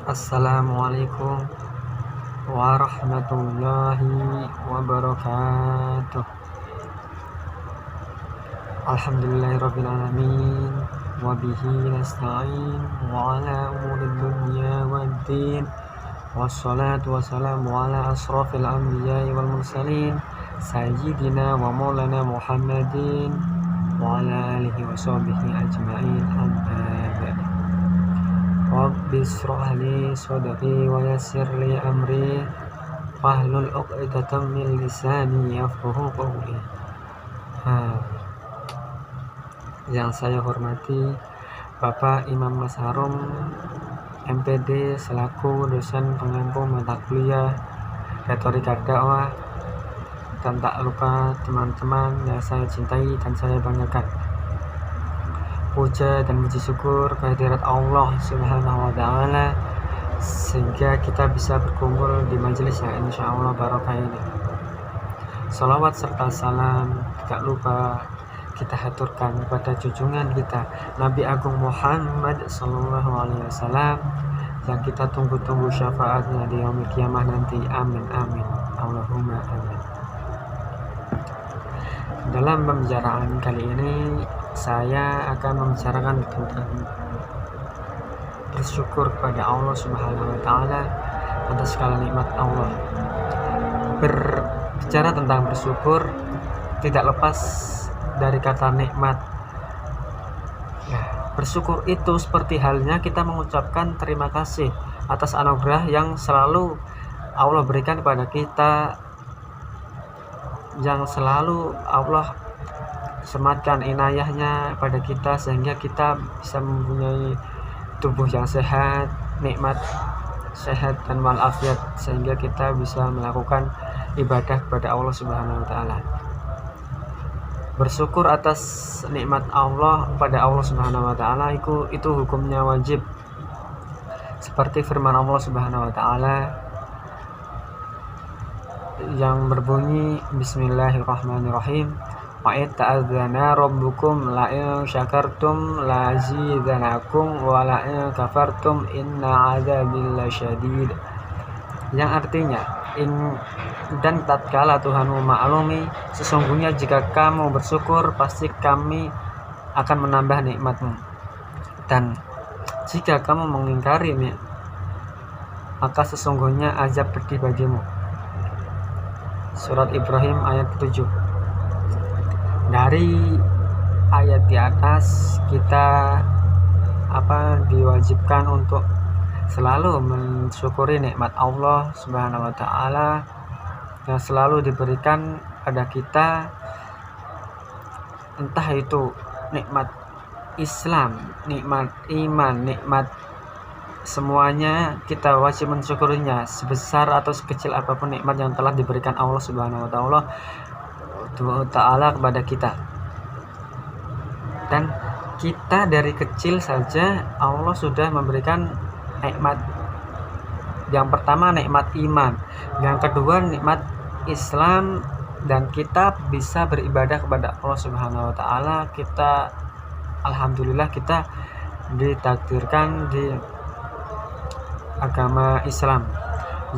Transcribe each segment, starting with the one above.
Assalamualaikum warahmatullahi wabarakatuh. Alhamdulillahirabbil alamin wa bihi nasta'in wa ala umurid dunya waddin. Wassalatu wassalamu ala asrafil anbiya'i wal mursalin sayyidina wa maulana Muhammadin wa ala alihi wa sahbihi ajma'in. Amma ba'du. Rabbi shrah li sadri wa yassir li amri wahlul 'uqdatam min lisani yafqahu qawli. Yang saya hormati Bapak Imam Mas Harum MPD selaku dosen pengampu mata kuliah retorika dakwah, dan tak lupa teman-teman yang saya cintai dan saya banggakan. Puja dan puji syukur kehadirat Allah Subhanahu wa ta'ala sehingga kita bisa berkumpul di majelis yang insya Allah barokah ini. Salawat serta salam tidak lupa kita haturkan kepada junjungan kita Nabi Agung Muhammad Sallallahu Alaihi Wasallam yang kita tunggu-tunggu syafaatnya di yaumil kiamah nanti. Amin amin Allahumma amin. Dalam pembicaraan kali ini saya akan membicarakan tentang bersyukur kepada Allah Subhanahu wa ta'ala atas segala nikmat Allah. Berbicara tentang bersyukur tidak lepas dari kata nikmat. Bersyukur itu seperti halnya kita mengucapkan terima kasih atas anugerah yang selalu Allah berikan kepada kita, yang selalu Allah sematkan inayahnya pada kita sehingga kita bisa mempunyai tubuh yang sehat, nikmat sehat dan walafiat, sehingga kita bisa melakukan ibadah kepada Allah Subhanahu wa ta'ala. Bersyukur atas nikmat Allah kepada Allah Subhanahu wa ta'ala itu hukumnya wajib, seperti firman Allah Subhanahu wa ta'ala yang berbunyi Bismillahirrahmanirrahim, wa ta'adzana rabbukum la in syakartum la azidanakum wa la in kafartum inna adzabil lasyadid, yang artinya dan tatkala Tuhanmu maklumi, sesungguhnya jika kamu bersyukur pasti kami akan menambah nikmatmu, dan jika kamu mengingkari maka sesungguhnya azab pedih bagimu. Surat Ibrahim ayat 7. Dari ayat di atas kita diwajibkan untuk selalu mensyukuri nikmat Allah Subhanahu wa ta'ala yang selalu diberikan pada kita, entah itu nikmat Islam, nikmat iman, nikmat semuanya kita wajib mensyukurinya, sebesar atau sekecil apapun nikmat yang telah diberikan Allah Subhanahu wa ta'ala kepada kita. Dan kita dari kecil saja Allah sudah memberikan nikmat. Yang pertama nikmat iman, yang kedua nikmat Islam, dan kita bisa beribadah kepada Allah Subhanahu wa ta'ala. Kita alhamdulillah kita ditakdirkan di agama Islam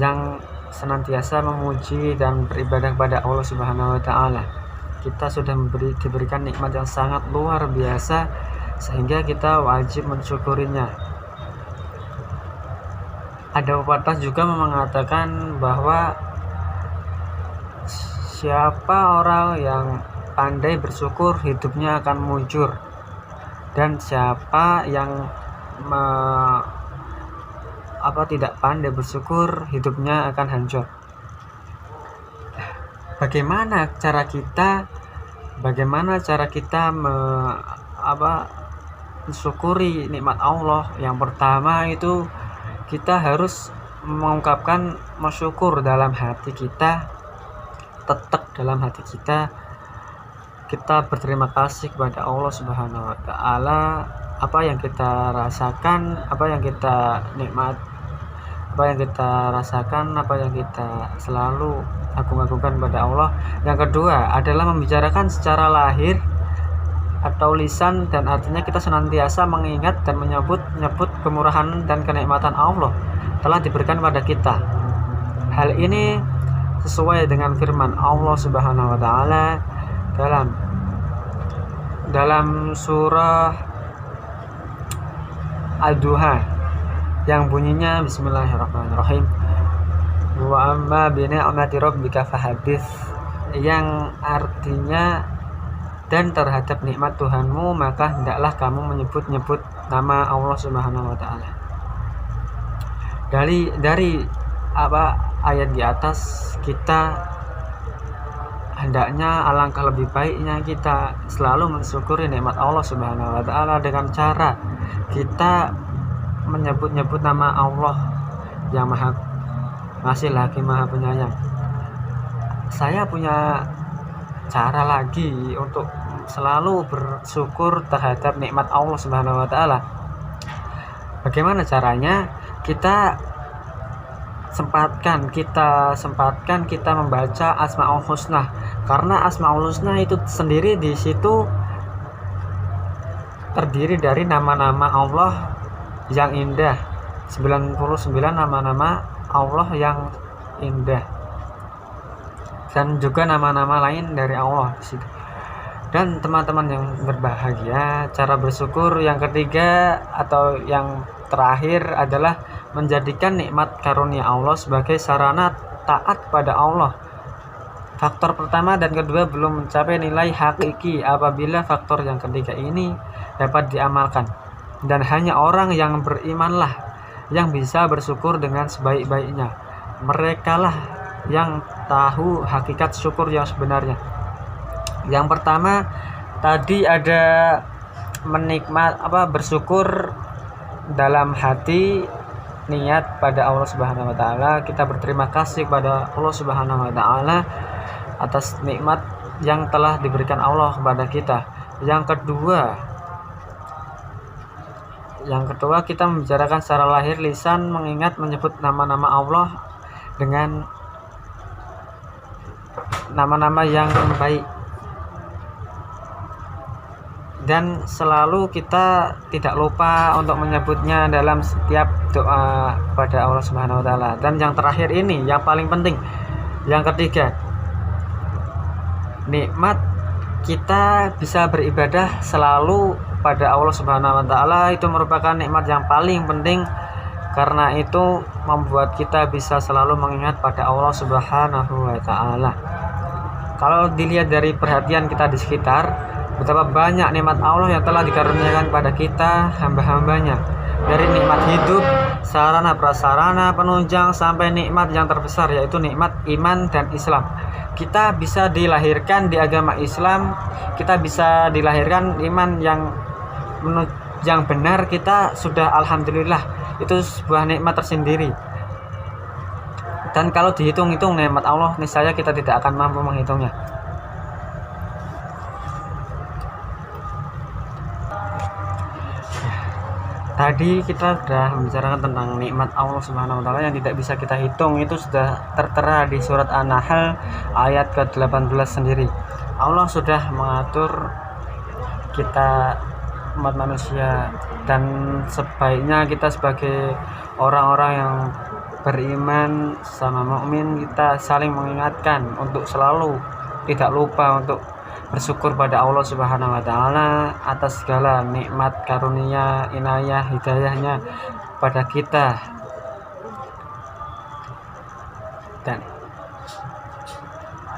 yang senantiasa memuji dan beribadah kepada Allah Subhanahu wa ta'ala. Kita sudah diberikan nikmat yang sangat luar biasa sehingga kita wajib mensyukurinya. Ada pepatah juga mengatakan bahwa siapa orang yang pandai bersyukur hidupnya akan mujur, dan siapa yang tidak pandai bersyukur hidupnya akan hancur. Bagaimana cara kita mensyukuri nikmat Allah? Yang pertama itu kita harus mengungkapkan bersyukur dalam hati kita, tetap dalam hati kita berterima kasih kepada Allah Subhanahu wa ta'ala. Apa yang kita rasakan, apa yang kita nikmat, apa yang kita rasakan, apa yang kita selalu agung-agungkan pada Allah. Yang kedua adalah membicarakan secara lahir atau lisan, dan artinya kita senantiasa mengingat dan menyebut kemurahan dan kenikmatan Allah telah diberikan pada kita. Hal ini sesuai dengan firman Allah Subhanahu wa taala dalam surah Ad-Duha yang bunyinya bismillahirrahmanirrahim, wa amma bi ni'mati rabbika fahaddits, yang artinya dan terhadap nikmat Tuhanmu maka hendaklah kamu menyebut-nyebut nama Allah Subhanahu wa taala. Dari ayat di atas, kita hendaknya alangkah lebih baiknya kita selalu mensyukuri nikmat Allah Subhanahu wa taala dengan cara kita menyebut-nyebut nama Allah yang Maha Ngasih lagi Maha Penyayang. Saya punya cara lagi untuk selalu bersyukur terhadap nikmat Allah Subhanahu wa taala. Bagaimana caranya? Kita sempatkan kita membaca Asmaul Husna, karena Asmaul Husna itu sendiri di situ terdiri dari nama-nama Allah yang indah, 99 nama-nama Allah yang indah, dan juga nama-nama lain dari Allah di situ. Dan teman-teman yang berbahagia, cara bersyukur yang ketiga atau yang terakhir adalah menjadikan nikmat karunia Allah sebagai sarana taat pada Allah. Faktor pertama dan kedua belum mencapai nilai hakiki apabila faktor yang ketiga ini dapat diamalkan, dan hanya orang yang berimanlah yang bisa bersyukur dengan sebaik-baiknya. Merekalah yang tahu hakikat syukur yang sebenarnya. Yang pertama tadi ada bersyukur dalam hati, niat pada Allah Subhanahu wa taala, kita berterima kasih pada Allah Subhanahu wa taala atas nikmat yang telah diberikan Allah kepada kita. Yang kedua kita membicarakan secara lahir lisan, mengingat menyebut nama-nama Allah dengan nama-nama yang baik, dan selalu kita tidak lupa untuk menyebutnya dalam setiap doa kepada Allah Subhanahu wa taala. Dan yang terakhir ini yang paling penting, yang ketiga, nikmat kita bisa beribadah selalu pada Allah Subhanahu wa taala itu merupakan nikmat yang paling penting, karena itu membuat kita bisa selalu mengingat pada Allah Subhanahu wa taala. Kalau dilihat dari perhatian kita di sekitar, betapa banyak nikmat Allah yang telah dikaruniakan pada kita hamba-hambanya, dari nikmat hidup, sarana prasarana penunjang, sampai nikmat yang terbesar yaitu nikmat iman dan Islam. Kita bisa dilahirkan di agama Islam, kita bisa dilahirkan iman yang benar, kita sudah alhamdulillah, itu sebuah nikmat tersendiri. Dan kalau dihitung-hitung nikmat Allah, niscaya kita tidak akan mampu menghitungnya. Tadi kita sudah membicarakan tentang nikmat Allah Subhanahu wa taala yang tidak bisa kita hitung, itu sudah tertera di surat An-Nahl ayat ke-18 sendiri. Allah sudah mengatur kita umat manusia, dan sebaiknya kita sebagai orang-orang yang beriman sama mukmin, kita saling mengingatkan untuk selalu tidak lupa untuk bersyukur pada Allah Subhanahu wa taala atas segala nikmat karunia, inayah, hidayahnya pada kita. Dan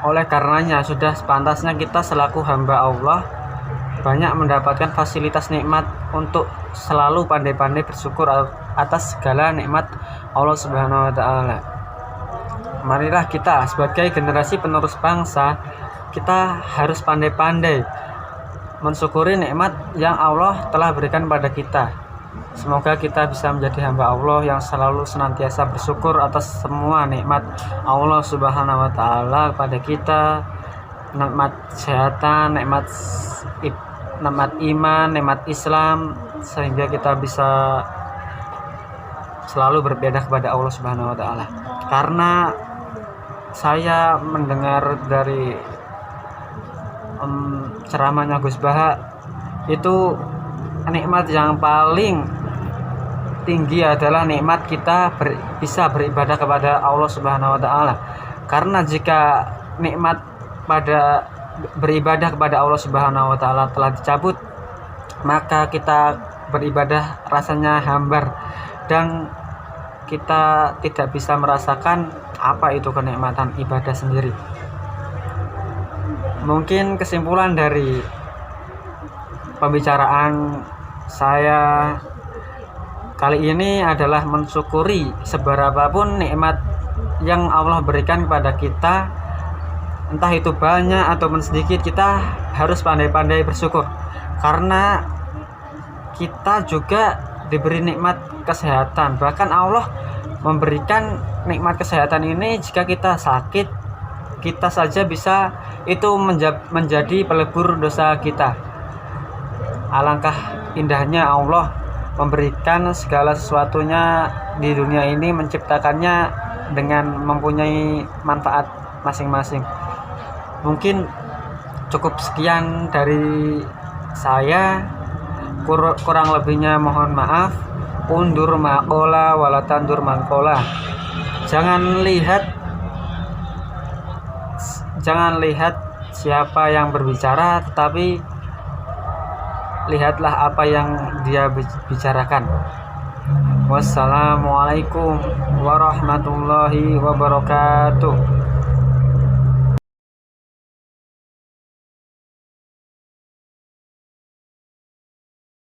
oleh karenanya sudah sepantasnya kita selaku hamba Allah banyak mendapatkan fasilitas nikmat untuk selalu pandai-pandai bersyukur atas segala nikmat Allah Subhanahu wa taala. Marilah kita sebagai generasi penerus bangsa, kita harus pandai-pandai mensyukuri nikmat yang Allah telah berikan pada kita. Semoga kita bisa menjadi hamba Allah yang selalu senantiasa bersyukur atas semua nikmat Allah Subhanahu wa taala pada kita, nikmat kesehatan, nikmat iman, nikmat Islam, sehingga kita bisa selalu berbeda kepada Allah Subhanahu wa taala. Karena saya mendengar dari ceramahnya Gus Baha Itu nikmat yang paling tinggi adalah nikmat kita bisa beribadah kepada Allah Subhanahu wa taala. Karena jika nikmat pada beribadah kepada Allah Subhanahu wa taala telah dicabut, maka kita beribadah rasanya hambar dan kita tidak bisa merasakan apa itu kenikmatan ibadah sendiri. Mungkin kesimpulan dari pembicaraan saya kali ini adalah mensyukuri seberapapun nikmat yang Allah berikan kepada kita, entah itu banyak ataupun sedikit, kita harus pandai-pandai bersyukur. Karena kita juga diberi nikmat kesehatan. Bahkan Allah memberikan nikmat kesehatan ini jika kita sakit, kita saja bisa itu menjadi pelebur dosa kita. Alangkah indahnya Allah memberikan segala sesuatunya di dunia ini, menciptakannya dengan mempunyai manfaat masing-masing. Mungkin cukup sekian dari saya, kurang lebihnya mohon maaf. Undur maqola walatandur mangkola. Jangan lihat siapa yang berbicara, tetapi lihatlah apa yang dia bicarakan. Wassalamualaikum warahmatullahi wabarakatuh.